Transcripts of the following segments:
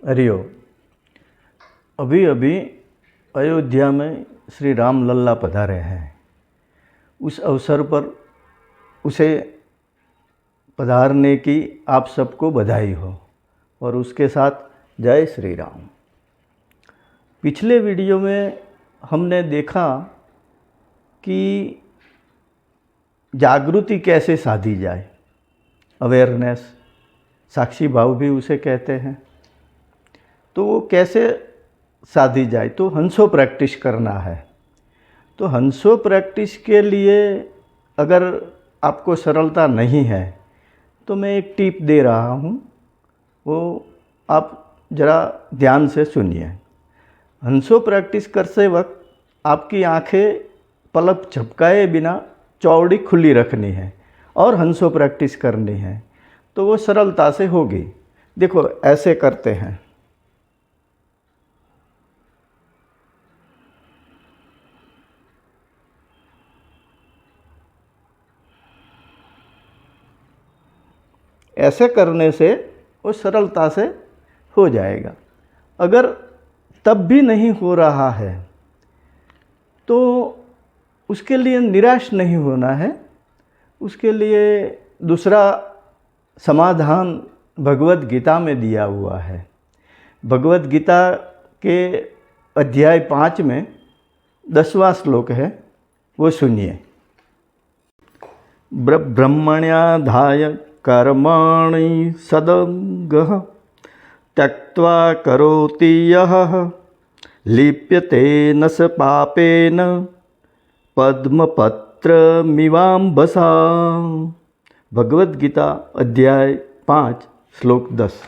हरिओम। अभी अभी अयोध्या में श्री राम लल्ला पधारे हैं। उस अवसर पर उसे पधारने की आप सबको बधाई हो और उसके साथ जय श्री राम। पिछले वीडियो में हमने देखा कि जागृति कैसे साधी जाए, अवेयरनेस, साक्षी भाव भी उसे कहते हैं। तो वो कैसे साधी जाए, तो हंसो प्रैक्टिस करना है। तो हंसो प्रैक्टिस के लिए अगर आपको सरलता नहीं है तो मैं एक टिप दे रहा हूँ, वो आप ज़रा ध्यान से सुनिए। हंसो प्रैक्टिस करते वक्त आपकी आंखें पलक झपकाए बिना चौड़ी खुली रखनी है और हंसो प्रैक्टिस करनी है, तो वो सरलता से होगी। देखो ऐसे करते हैं। ऐसे करने से वो सरलता से हो जाएगा। अगर तब भी नहीं हो रहा है तो उसके लिए निराश नहीं होना है। उसके लिए दूसरा समाधान भगवत गीता में दिया हुआ है। भगवत गीता के अध्याय 5 में 10वां श्लोक है, वो सुनिए। ब्रह्मण्याधाय कर्माणि सदंगः त्यक्त्वा करोति यः लिप्यते न स पापेन पद्मपत्रमिवाम्भसा। भगवत गीता अध्याय 5 श्लोक 10।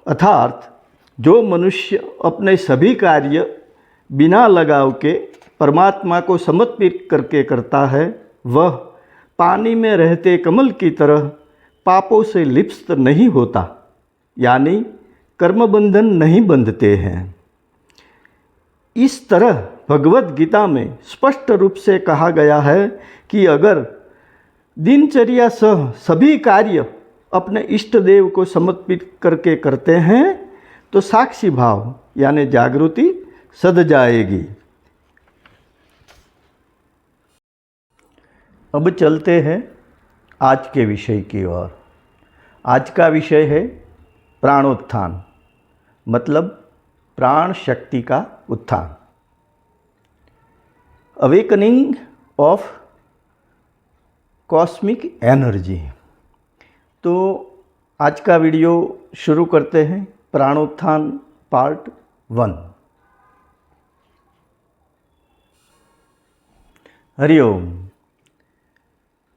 अर्थात जो मनुष्य अपने सभी कार्य बिना लगाव के परमात्मा को समर्पित करके करता है, वह पानी में रहते कमल की तरह पापों से लिप्त नहीं होता, यानी कर्मबंधन नहीं बंधते हैं। इस तरह भगवत गीता में स्पष्ट रूप से कहा गया है कि अगर दिनचर्या सह सभी कार्य अपने इष्ट देव को समर्पित करके करते हैं तो साक्षी भाव यानी जागृति सध जाएगी। अब चलते हैं आज के विषय की ओर। आज का विषय है प्राणोत्थान, मतलब प्राण शक्ति का उत्थान, अवेकनिंग ऑफ कॉस्मिक एनर्जी। तो आज का वीडियो शुरू करते हैं। प्राणोत्थान पार्ट 1। हरिओम।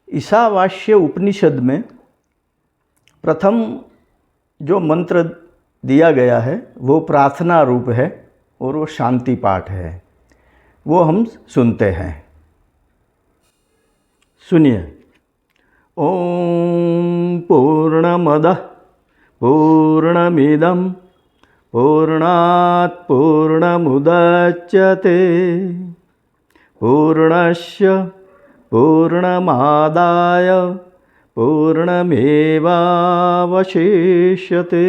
ईशावास्य उपनिषद में प्रथम जो मंत्र दिया गया है वो प्रार्थना रूप है और वो शांति पाठ है। वो हम सुनते हैं। सुनिए। ओम पूर्णमदः पूर्णमिदं पूर्णात् पूर्णमुदच्यते पूर्णस्य पूर्णमादाय पूर्णमेवावशिष्यते।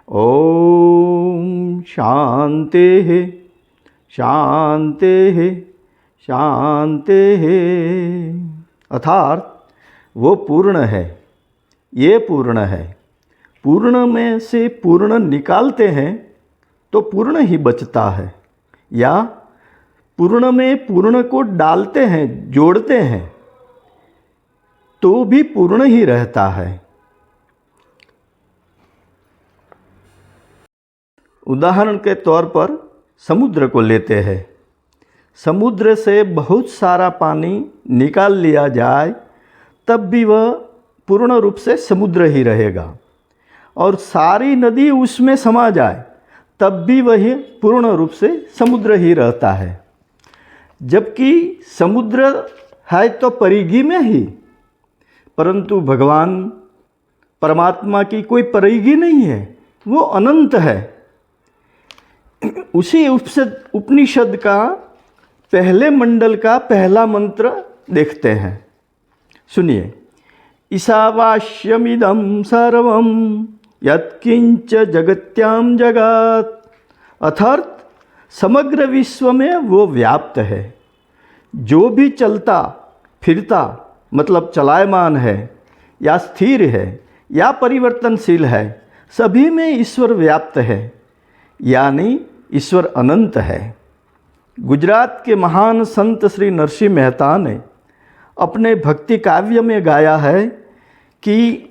ओम शांतिः शांतिः शांतिः। अर्थात वो पूर्ण है, ये पूर्ण है। पूर्ण में से पूर्ण निकालते हैं तो पूर्ण ही बचता है, या पूर्ण में पूर्ण को डालते हैं, जोड़ते हैं तो भी पूर्ण ही रहता है। उदाहरण के तौर पर समुद्र को लेते हैं। समुद्र से बहुत सारा पानी निकाल लिया जाए तब भी वह पूर्ण रूप से समुद्र ही रहेगा, और सारी नदी उसमें समा जाए तब भी वह पूर्ण रूप से समुद्र ही रहता है। जबकि समुद्र है तो परिधि में ही, परंतु भगवान परमात्मा की कोई परिधि नहीं है, वो अनंत है। उसी उपनिषद का पहले मंडल का पहला मंत्र देखते हैं। सुनिए। ईशावास्यमिदं सर्वं यत्किंच जगत्याम जगत, अर्थात समग्र विश्व में वो व्याप्त है। जो भी चलता फिरता मतलब चलायमान है या स्थिर है या परिवर्तनशील है, सभी में ईश्वर व्याप्त है, यानी ईश्वर अनंत है। गुजरात के महान संत श्री नरसिंह मेहता ने अपने भक्ति काव्य में गाया है कि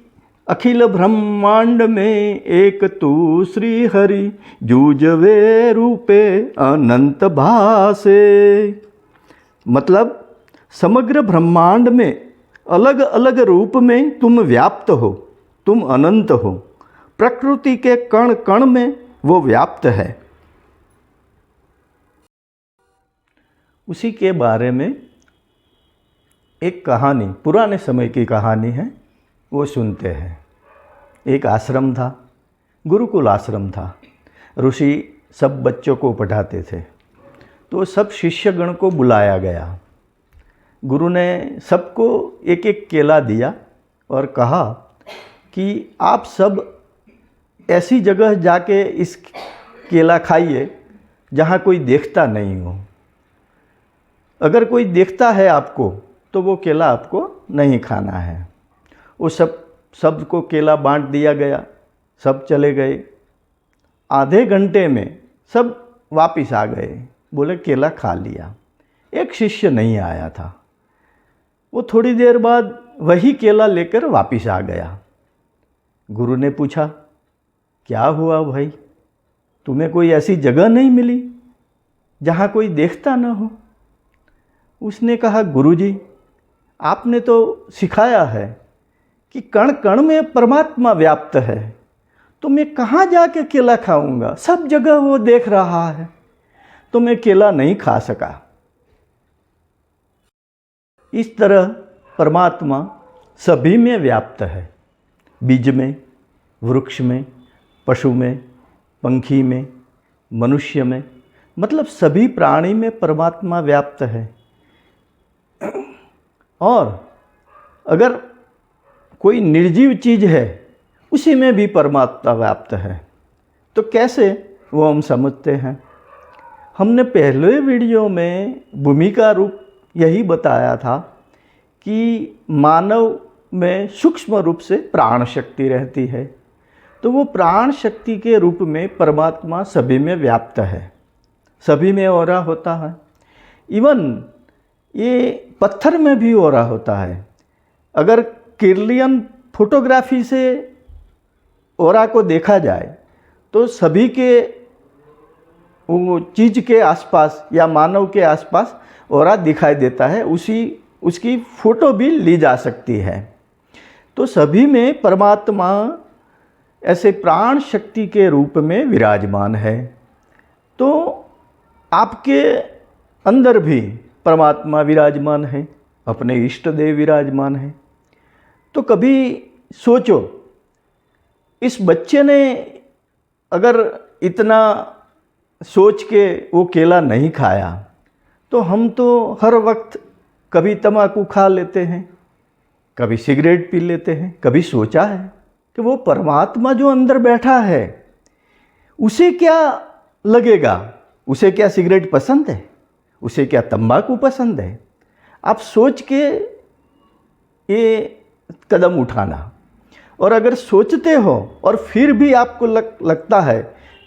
अखिल ब्रह्मांड में एक तू श्री हरि, जूझवे रूपे अनंत भासे। मतलब समग्र ब्रह्मांड में अलग अलग रूप में तुम व्याप्त हो, तुम अनंत हो। प्रकृति के कण कण में वो व्याप्त है। उसी के बारे में एक कहानी, पुराने समय की कहानी है, वो सुनते हैं। एक आश्रम था, गुरुकुल आश्रम था। ऋषि सब बच्चों को पढ़ाते थे। तो सब शिष्यगण को बुलाया गया। गुरु ने सबको एक एक केला दिया और कहा कि आप सब ऐसी जगह जाके इस केला खाइए जहाँ कोई देखता नहीं हो। अगर कोई देखता है आपको तो वो केला आपको नहीं खाना है। वो सबको केला बांट दिया गया, सब चले गए। आधे घंटे में सब वापस आ गए, बोले केला खा लिया। एक शिष्य नहीं आया था। वो थोड़ी देर बाद वही केला लेकर वापस आ गया। गुरु ने पूछा, क्या हुआ भाई, तुम्हें कोई ऐसी जगह नहीं मिली जहाँ कोई देखता ना हो? उसने कहा, गुरुजी, आपने तो सिखाया है कि कण कण में परमात्मा व्याप्त है, तो मैं कहाँ जाके केला खाऊंगा? सब जगह वो देख रहा है, तो मैं केला नहीं खा सका। इस तरह परमात्मा सभी में व्याप्त है। बीज में, वृक्ष में, पशु में, पंखी में, मनुष्य में, मतलब सभी प्राणी में परमात्मा व्याप्त है। और अगर कोई निर्जीव चीज़ है उसी में भी परमात्मा व्याप्त है। तो कैसे वो हम समझते हैं? हमने पहले वीडियो में भूमिका रूप यही बताया था कि मानव में सूक्ष्म रूप से प्राण शक्ति रहती है। तो वो प्राण शक्ति के रूप में परमात्मा सभी में व्याप्त है, सभी में ओरा होता है। इवन ये पत्थर में भी ओरा होता है। अगर किर्लियन फोटोग्राफी से ओरा को देखा जाए तो सभी के वो चीज़ के आसपास या मानव के आसपास ओरा दिखाई देता है, उसकी फ़ोटो भी ली जा सकती है। तो सभी में परमात्मा ऐसे प्राण शक्ति के रूप में विराजमान है। तो आपके अंदर भी परमात्मा विराजमान है, अपने इष्ट देव विराजमान है। तो कभी सोचो, इस बच्चे ने अगर इतना सोच के वो केला नहीं खाया तो हम तो हर वक्त कभी तम्बाकू खा लेते हैं, कभी सिगरेट पी लेते हैं। कभी सोचा है कि वो परमात्मा जो अंदर बैठा है उसे क्या लगेगा? उसे क्या सिगरेट पसंद है? उसे क्या तम्बाकू पसंद है? आप सोच के ये कदम उठाना। और अगर सोचते हो और फिर भी आपको लगता है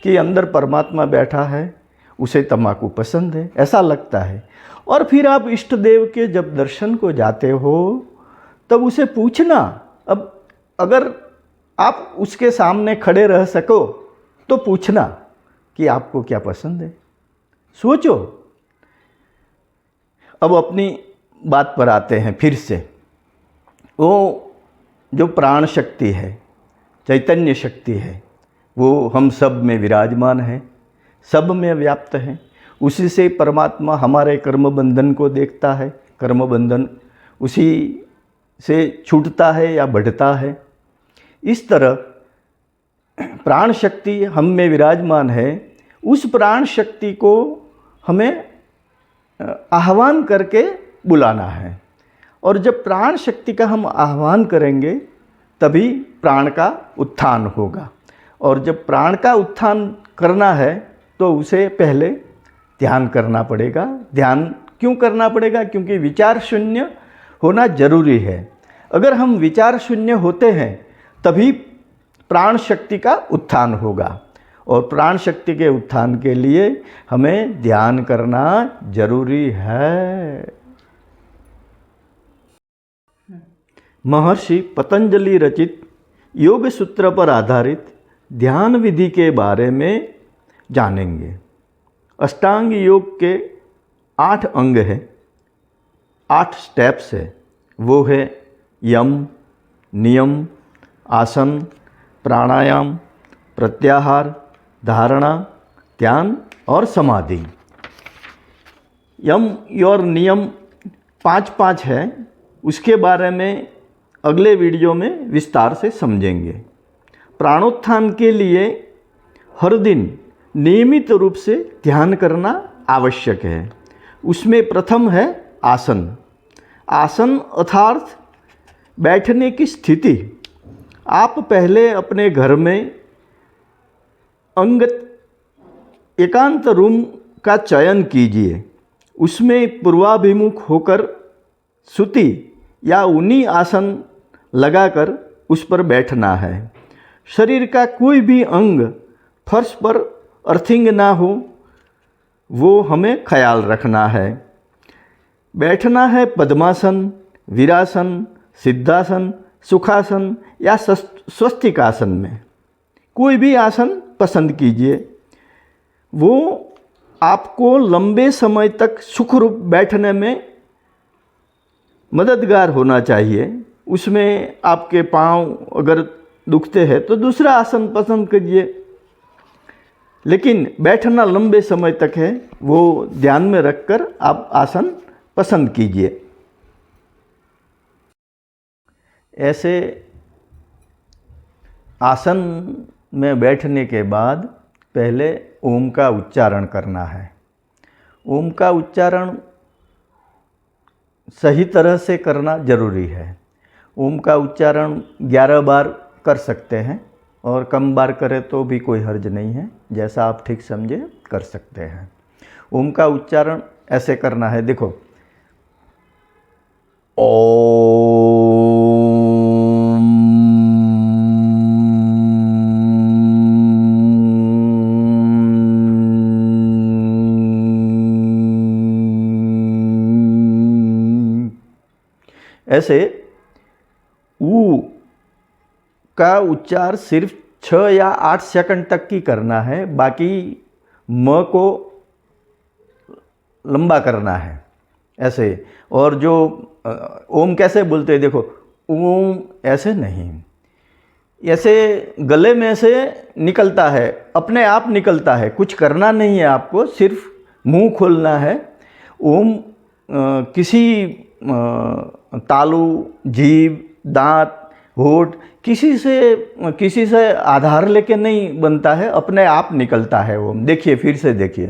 कि अंदर परमात्मा बैठा है, उसे तम्बाकू पसंद है, ऐसा लगता है, और फिर आप इष्ट देव के जब दर्शन को जाते हो तब उसे पूछना। अब अगर आप उसके सामने खड़े रह सको तो पूछना कि आपको क्या पसंद है। सोचो। अब अपनी बात पर आते हैं फिर से। वो जो प्राण शक्ति है, चैतन्य शक्ति है, वो हम सब में विराजमान है, सब में व्याप्त है। उसी से परमात्मा हमारे कर्म बंधन को देखता है। कर्म बंधन उसी से छूटता है या बढ़ता है। इस तरह प्राण शक्ति हम में विराजमान है। उस प्राण शक्ति को हमें आह्वान करके बुलाना है। और जब प्राण शक्ति का हम आह्वान करेंगे तभी प्राण का उत्थान होगा। और जब प्राण का उत्थान करना है तो उसे पहले ध्यान करना पड़ेगा। ध्यान क्यों करना पड़ेगा? क्योंकि विचार शून्य होना जरूरी है। अगर हम विचार शून्य होते हैं तभी प्राण शक्ति का उत्थान होगा, और प्राण शक्ति के उत्थान के लिए हमें ध्यान करना जरूरी है। महर्षि पतंजलि रचित योग सूत्र पर आधारित ध्यान विधि के बारे में जानेंगे। अष्टांग योग के 8 अंग हैं, 8 स्टेप्स है। वो है यम, नियम, आसन, प्राणायाम, प्रत्याहार, धारणा, ध्यान और समाधि। यम और नियम 5-5 है, उसके बारे में अगले वीडियो में विस्तार से समझेंगे। प्राणोत्थान के लिए हर दिन नियमित रूप से ध्यान करना आवश्यक है। उसमें प्रथम है आसन। आसन अर्थात बैठने की स्थिति। आप पहले अपने घर में एकांत रूम का चयन कीजिए। उसमें पूर्वाभिमुख होकर सूती या ऊनी आसन लगाकर उस पर बैठना है। शरीर का कोई भी अंग फर्श पर अर्थिंग ना हो, वो हमें ख्याल रखना है। बैठना है पद्मासन, वीरासन, सिद्धासन, सुखासन या स्वस्तिकासन में। कोई भी आसन पसंद कीजिए। वो आपको लंबे समय तक सुखरूप बैठने में मददगार होना चाहिए। उसमें आपके पांव अगर दुखते हैं तो दूसरा आसन पसंद कीजिए, लेकिन बैठना लंबे समय तक है वो ध्यान में रखकर आप आसन पसंद कीजिए। ऐसे आसन में बैठने के बाद पहले ओम का उच्चारण करना है। ओम का उच्चारण सही तरह से करना जरूरी है। ओम का उच्चारण 11 बार कर सकते हैं, और कम बार करें तो भी कोई हर्ज नहीं है, जैसा आप ठीक समझे कर सकते हैं। ओम का उच्चारण ऐसे करना है, देखो, ऐसे ऊ का उच्चार सिर्फ 6 या 8 सेकंड तक की करना है, बाकी म को लंबा करना है ऐसे। और जो ओम कैसे बोलते हैं, देखो, ओम ऐसे नहीं, ऐसे गले में से निकलता है, अपने आप निकलता है, कुछ करना नहीं है आपको, सिर्फ मुंह खोलना है। ओम किसी तालू, जीभ, दांत, होठ किसी से आधार लेके नहीं बनता है, अपने आप निकलता है ओम। देखिए, फिर से देखिए,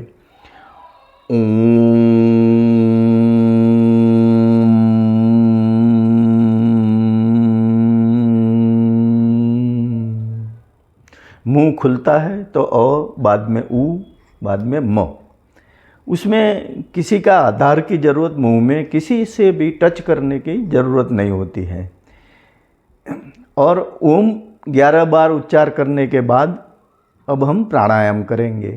मुंह खुलता है तो अ, बाद में ऊ, बाद में म। उसमें किसी का आधार की ज़रूरत, मुंह में किसी से भी टच करने की ज़रूरत नहीं होती है। और ओम 11 बार उच्चार करने के बाद अब हम प्राणायाम करेंगे।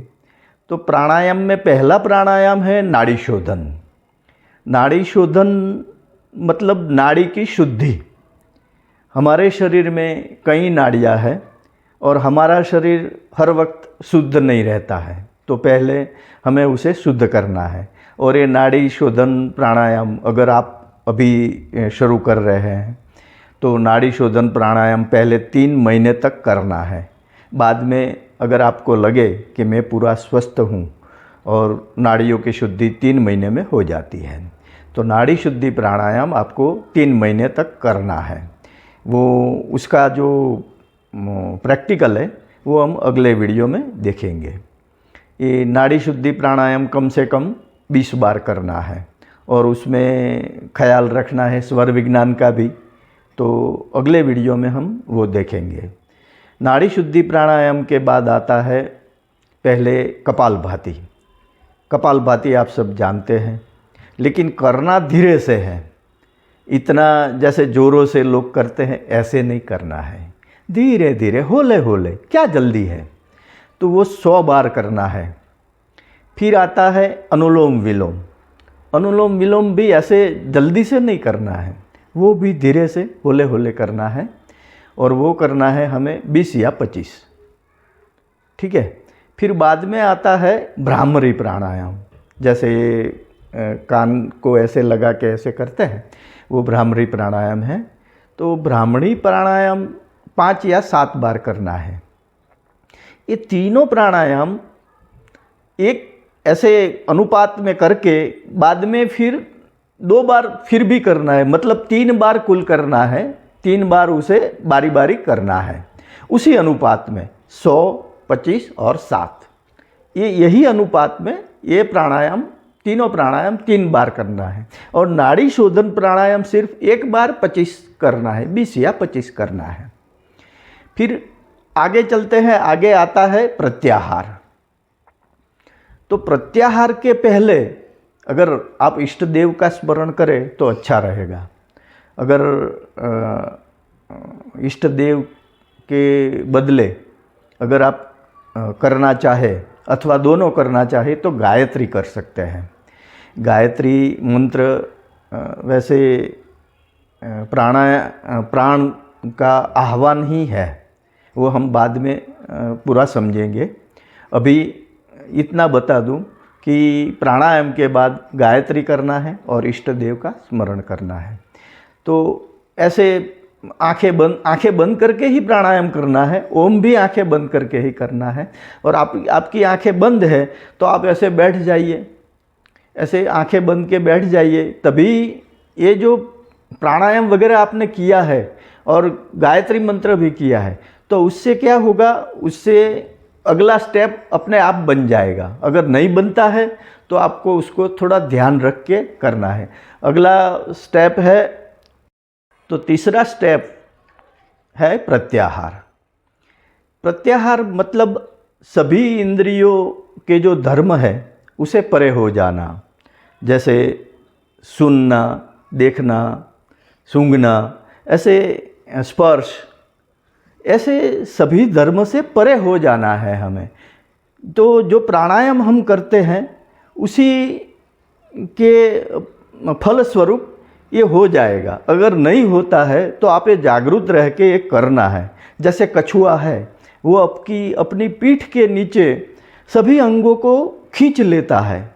तो प्राणायाम में पहला प्राणायाम है नाड़ी शोधन। नाड़ी शोधन मतलब नाड़ी की शुद्धि। हमारे शरीर में कई नाड़ियाँ हैं और हमारा शरीर हर वक्त शुद्ध नहीं रहता है, तो पहले हमें उसे शुद्ध करना है। और ये नाड़ी शोधन प्राणायाम अगर आप अभी शुरू कर रहे हैं तो नाड़ी शोधन प्राणायाम पहले 3 महीने तक करना है। बाद में अगर आपको लगे कि मैं पूरा स्वस्थ हूँ और नाड़ियों की शुद्धि 3 महीने में हो जाती है, तो नाड़ी शुद्धि प्राणायाम आपको 3 महीने तक करना है। वो उसका जो प्रैक्टिकल है वो हम अगले वीडियो में देखेंगे। ये नाड़ी शुद्धि प्राणायाम कम से कम 20 बार करना है, और उसमें ख्याल रखना है स्वर विज्ञान का भी, तो अगले वीडियो में हम वो देखेंगे। नाड़ी शुद्धि प्राणायाम के बाद आता है पहले कपालभाति। कपालभाति आप सब जानते हैं, लेकिन करना धीरे से है। इतना जैसे जोरों से लोग करते हैं ऐसे नहीं करना है, धीरे धीरे होले होले, क्या जल्दी है। तो वो 100 बार करना है। फिर आता है अनुलोम विलोम। अनुलोम विलोम भी ऐसे जल्दी से नहीं करना है, वो भी धीरे से होले होले करना है, और वो करना है हमें 20 या 25। ठीक है। फिर बाद में आता है भ्रामरी प्राणायाम। जैसे कान को ऐसे लगा के ऐसे करते हैं, वो भ्रामरी प्राणायाम है। तो भ्रामरी प्राणायाम 5 या 7 बार करना है। ये तीनों प्राणायाम एक ऐसे अनुपात में करके बाद में फिर 2 बार फिर भी करना है, मतलब 3 बार कुल करना है। 3 बार उसे बारी बारी करना है उसी अनुपात में, 100, 25 और 7। यही अनुपात में ये प्राणायाम, तीनों प्राणायाम 3 बार करना है। और नाड़ी शोधन प्राणायाम सिर्फ 1 बार 25 करना है, 20 या 25 करना है। फिर आगे चलते हैं। आगे आता है प्रत्याहार। तो प्रत्याहार के पहले अगर आप इष्ट देव का स्मरण करें तो अच्छा रहेगा। अगर इष्ट देव के बदले अगर आप करना चाहे अथवा दोनों करना चाहे तो गायत्री कर सकते हैं। गायत्री मंत्र वैसे प्राण का आह्वान ही है, वो हम बाद में पूरा समझेंगे। अभी इतना बता दूं कि प्राणायाम के बाद गायत्री करना है और इष्ट देव का स्मरण करना है। तो ऐसे आंखें बंद करके ही प्राणायाम करना है। ओम भी आंखें बंद करके ही करना है। और आपकी आंखें बंद है तो आप ऐसे बैठ जाइए, ऐसे आंखें बंद के बैठ जाइए। तभी ये जो प्राणायाम वगैरह आपने किया है और गायत्री मंत्र भी किया है, तो उससे क्या होगा, उससे अगला स्टेप अपने आप बन जाएगा। अगर नहीं बनता है तो आपको उसको थोड़ा ध्यान रख के करना है। अगला स्टेप है, तो तीसरा स्टेप है प्रत्याहार। प्रत्याहार मतलब सभी इंद्रियों के जो धर्म है उसे परे हो जाना। जैसे सुनना, देखना, सूंघना, ऐसे स्पर्श, ऐसे सभी धर्म से परे हो जाना है हमें। तो जो प्राणायाम हम करते हैं उसी के फलस्वरूप ये हो जाएगा। अगर नहीं होता है तो आप ये जागरूक रह के ये करना है। जैसे कछुआ है, वो अपनी पीठ के नीचे सभी अंगों को खींच लेता है,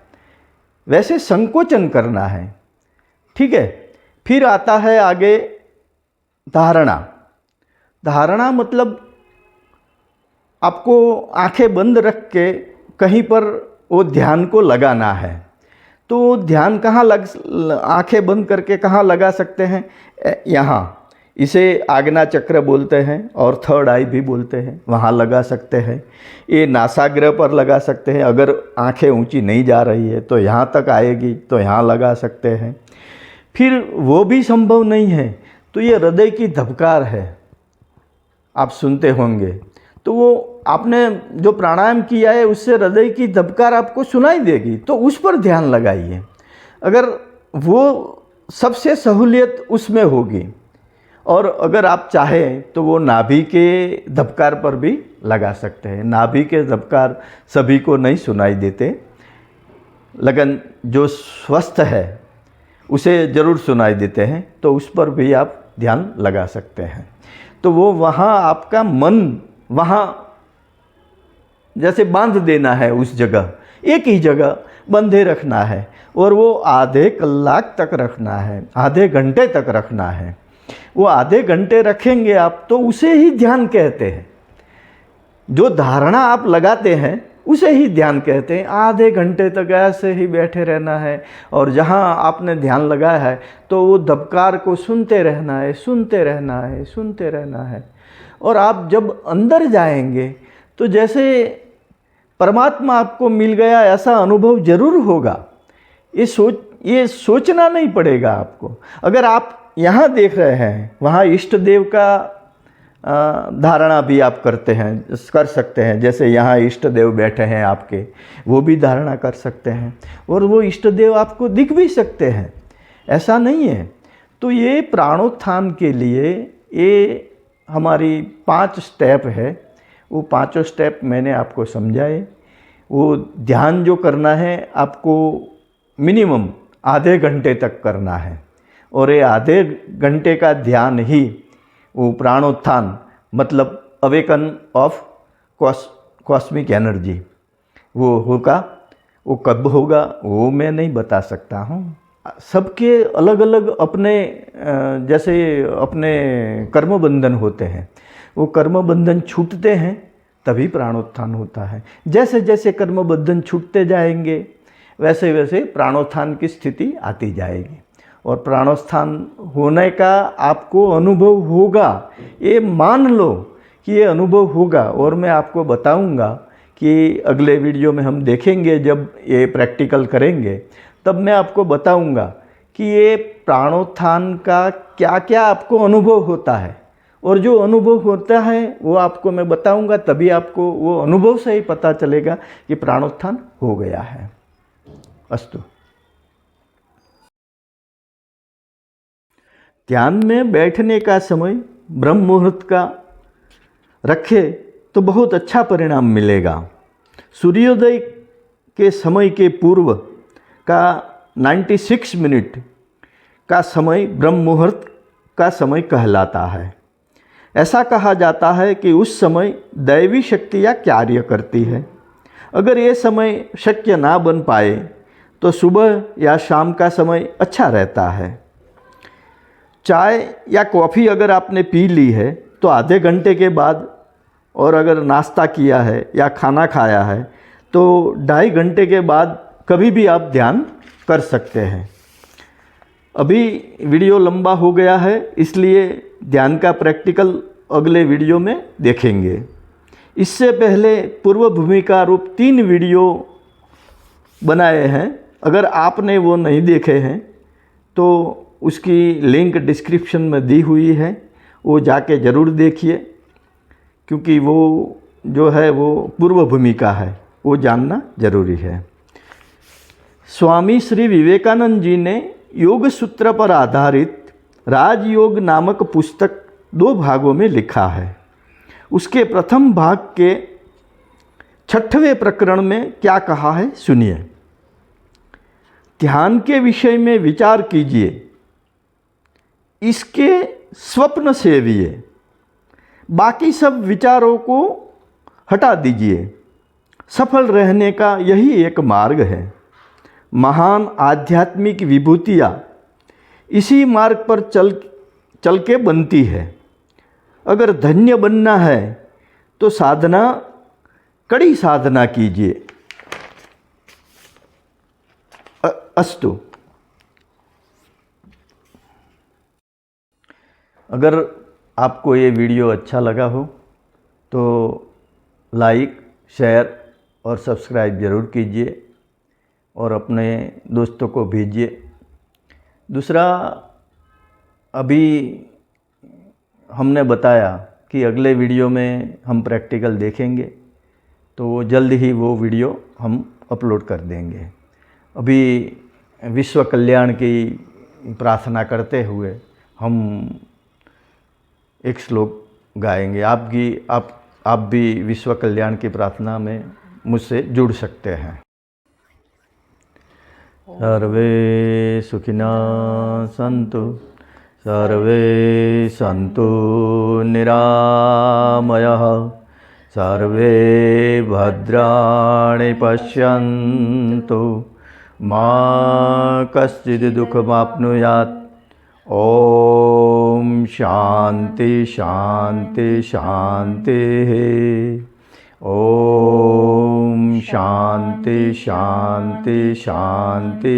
वैसे संकोचन करना है। ठीक है। फिर आता है आगे धारणा। धारणा मतलब आपको आंखें बंद रख के कहीं पर वो ध्यान को लगाना है। तो ध्यान कहाँ आंखें बंद करके कहाँ लगा सकते हैं? यहाँ, इसे आज्ञा चक्र बोलते हैं और थर्ड आई भी बोलते हैं, वहाँ लगा सकते हैं। ये नासाग्र पर लगा सकते हैं। अगर आंखें ऊंची नहीं जा रही है तो यहाँ तक आएगी तो यहाँ लगा सकते हैं। फिर वो भी संभव नहीं है तो ये हृदय की धबकार है, आप सुनते होंगे। तो वो आपने जो प्राणायाम किया है उससे हृदय की धबकार आपको सुनाई देगी, तो उस पर ध्यान लगाइए। अगर वो सबसे सहूलियत उसमें होगी। और अगर आप चाहें तो वो नाभि के धबकार पर भी लगा सकते हैं। नाभि के धबकार सभी को नहीं सुनाई देते, लेकिन जो स्वस्थ है उसे ज़रूर सुनाई देते हैं, तो उस पर भी आप ध्यान लगा सकते हैं। तो वो वहाँ आपका मन वहाँ जैसे बांध देना है, उस जगह एक ही जगह बंधे रखना है। और वो आधे कलाक तक रखना है, आधे घंटे तक रखना है। वो आधे घंटे रखेंगे आप तो उसे ही ध्यान कहते हैं। जो धारणा आप लगाते हैं उसे ही ध्यान कहते हैं। आधे घंटे तक ऐसे ही बैठे रहना है और जहाँ आपने ध्यान लगाया है तो वो धबकार को सुनते रहना है, सुनते रहना है, सुनते रहना है। और आप जब अंदर जाएंगे तो जैसे परमात्मा आपको मिल गया ऐसा अनुभव जरूर होगा। ये सोचना नहीं पड़ेगा आपको। अगर आप यहाँ देख रहे हैं, वहाँ इष्ट देव का धारणा भी आप कर सकते हैं। जैसे यहाँ इष्ट देव बैठे हैं आपके, वो भी धारणा कर सकते हैं, और वो इष्ट देव आपको दिख भी सकते हैं, ऐसा नहीं है। तो ये प्राणोत्थान के लिए ये हमारी 5 स्टेप है, वो पांचों स्टेप मैंने आपको समझाए। वो ध्यान जो करना है आपको मिनिमम आधे घंटे तक करना है, और ये आधे घंटे का ध्यान ही वो प्राणोत्थान मतलब अवेकन ऑफ कॉस्मिक एनर्जी वो होगा। वो कब होगा वो मैं नहीं बता सकता हूँ। सबके अलग अलग अपने जैसे अपने कर्म बंधन होते हैं, वो कर्म बंधन छूटते हैं तभी प्राणोत्थान होता है। जैसे जैसे कर्म बंधन छूटते जाएंगे वैसे वैसे प्राणोत्थान की स्थिति आती जाएगी, और प्राणोत्थान होने का आपको अनुभव होगा, ये मान लो कि ये अनुभव होगा। और मैं आपको बताऊंगा कि अगले वीडियो में हम देखेंगे, जब ये प्रैक्टिकल करेंगे तब मैं आपको बताऊंगा कि ये प्राणोत्थान का क्या क्या आपको अनुभव होता है, और जो अनुभव होता है वो आपको मैं बताऊंगा, तभी आपको वो अनुभव से ही पता चलेगा कि प्राणोत्थान हो गया है। अस्तु। ध्यान में बैठने का समय ब्रह्म मुहूर्त का रखे तो बहुत अच्छा परिणाम मिलेगा। सूर्योदय के समय के पूर्व का 96 मिनट का समय ब्रह्म मुहूर्त का समय कहलाता है। ऐसा कहा जाता है कि उस समय दैवी शक्तियाँ कार्य करती है। अगर ये समय शक्य ना बन पाए तो सुबह या शाम का समय अच्छा रहता है। चाय या कॉफ़ी अगर आपने पी ली है तो आधे घंटे के बाद, और अगर नाश्ता किया है या खाना खाया है तो 2.5 घंटे के बाद कभी भी आप ध्यान कर सकते हैं। अभी वीडियो लंबा हो गया है, इसलिए ध्यान का प्रैक्टिकल अगले वीडियो में देखेंगे। इससे पहले पूर्व भूमिका रूप 3 वीडियो बनाए हैं, अगर आपने वो नहीं देखे हैं तो उसकी लिंक डिस्क्रिप्शन में दी हुई है, वो जाके ज़रूर देखिए, क्योंकि वो जो है वो पूर्व भूमिका है, वो जानना ज़रूरी है। स्वामी श्री विवेकानंद जी ने योग सूत्र पर आधारित राजयोग नामक पुस्तक 2 भागों में लिखा है। उसके प्रथम भाग के 6वें प्रकरण में क्या कहा है सुनिए। ध्यान के विषय में विचार कीजिए, इसके स्वप्न सेविए, बाकी सब विचारों को हटा दीजिए। सफल रहने का यही एक मार्ग है। महान आध्यात्मिक विभूतियाँ इसी मार्ग पर चल के बनती है। अगर धन्य बनना है तो साधना, कड़ी साधना कीजिए। अस्तु। अगर आपको ये वीडियो अच्छा लगा हो तो लाइक, शेयर और सब्सक्राइब ज़रूर कीजिए, और अपने दोस्तों को भेजिए। दूसरा, अभी हमने बताया कि अगले वीडियो में हम प्रैक्टिकल देखेंगे, तो जल्द ही वो वीडियो हम अपलोड कर देंगे। अभी विश्व कल्याण की प्रार्थना करते हुए हम एक श्लोक गाएंगे। आप भी विश्व कल्याण की प्रार्थना में मुझसे जुड़ सकते हैं। सर्वे सुखिनः सन्तु, सर्वे सन्तु निरामयः, सर्वे भद्राणि पश्यन्तु, मा कश्चित् दुःखमाप्नुयात्। ओम शांति शांति शांति। ओम शांति शांति शांति।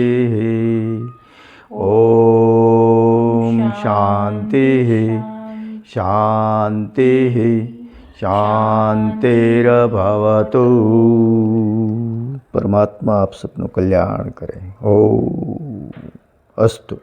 ओम शांति शांति शांतिर्भवतु। परमात्मा आप सबका कल्याण करें। ओम अस्तु।